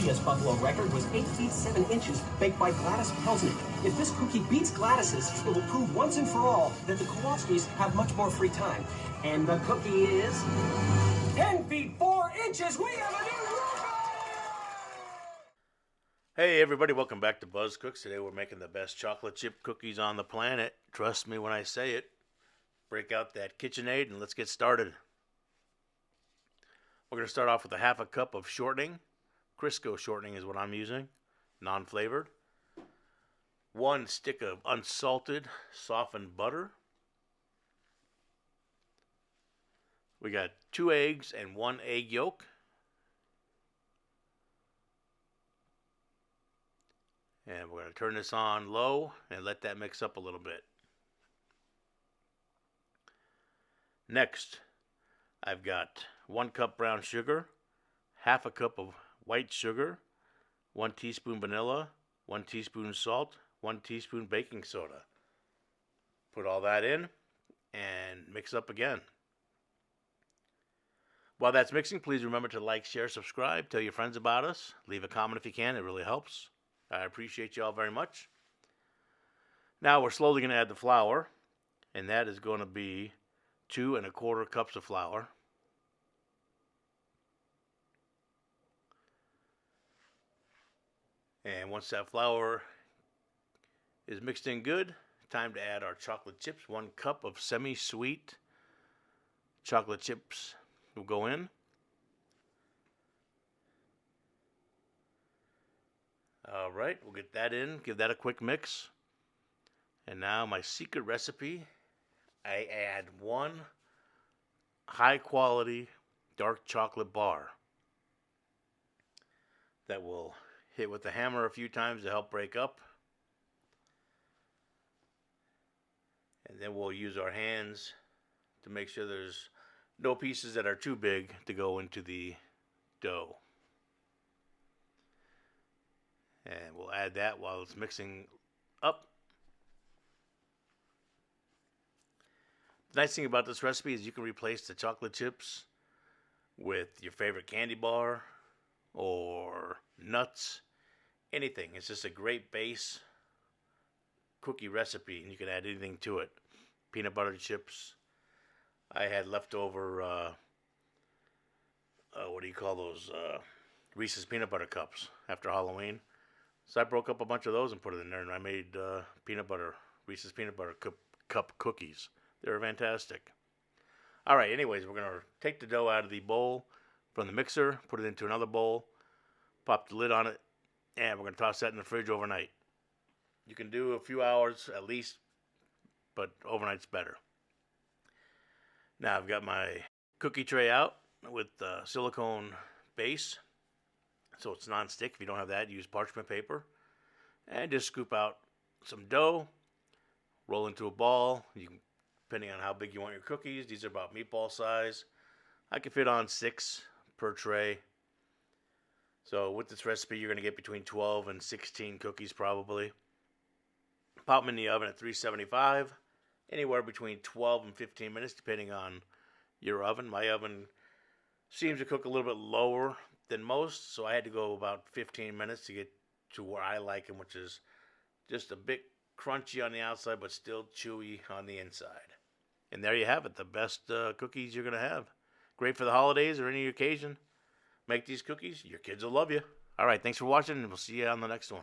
previous Buffalo record was 8 feet 7 inches, baked by Gladys Pelsnick. If this cookie beats Gladys's, it will prove once and for all that the Kowalskis have much more free time. And the cookie is 10 feet 4 inches. We have a new record! Hey everybody, welcome back to Buzz Cooks. Today we're making the best chocolate chip cookies on the planet. Trust me when I say it. Break out that KitchenAid and let's get started. We're going to start off with a half a cup of shortening. Crisco shortening is what I'm using, non-flavored. 1 stick of unsalted, softened butter. We got 2 eggs and 1 egg yolk. And we're going to turn this on low and let that mix up a little bit. Next, I've got 1 cup brown sugar, half a cup of white sugar, 1 teaspoon vanilla, 1 teaspoon salt, 1 teaspoon baking soda. Put all that in and mix up again. While that's mixing, please remember to like, share, subscribe, tell your friends about us. Leave a comment if you can, it really helps. I appreciate you all very much. Now we're slowly going to add the flour, and that is going to be 2 1/4 cups of flour. And once that flour is mixed in good, time to add our chocolate chips. 1 cup of semi-sweet chocolate chips will go in. All right, we'll get that in, give that a quick mix. And now my secret recipe, I add 1 high quality dark chocolate bar that will hit with the hammer a few times to help break up. And then we'll use our hands to make sure there's no pieces that are too big to go into the dough. And we'll add that while it's mixing up. The nice thing about this recipe is you can replace the chocolate chips with your favorite candy bar or nuts, anything. It's just a great base cookie recipe, and you can add anything to it. Peanut butter chips. I had leftover, what do you call those? Reese's peanut butter cups after Halloween. So I broke up a bunch of those and put it in there, and I made Reese's peanut butter cup cookies. They were fantastic. All right, anyways, we're going to take the dough out of the bowl from the mixer, put it into another bowl, pop the lid on it, and we're going to toss that in the fridge overnight. You can do a few hours at least, but overnight's better. Now I've got my cookie tray out with silicone base. So it's non-stick. If you don't have that, use parchment paper. And just scoop out some dough, roll into a ball. You can, depending on how big you want your cookies, these are about meatball size. I can fit on 6 per tray. So with this recipe, you're going to get between 12 and 16 cookies probably. Pop them in the oven at 375, anywhere between 12 and 15 minutes, depending on your oven. My oven seems to cook a little bit lower than most, so I had to go about 15 minutes to get to where I like them, which is just a bit crunchy on the outside but still chewy on the inside. And there you have it, the best cookies you're going to have. Great for the holidays or any occasion. Make these cookies, your kids will love you. All right, thanks for watching, and we'll see you on the next one.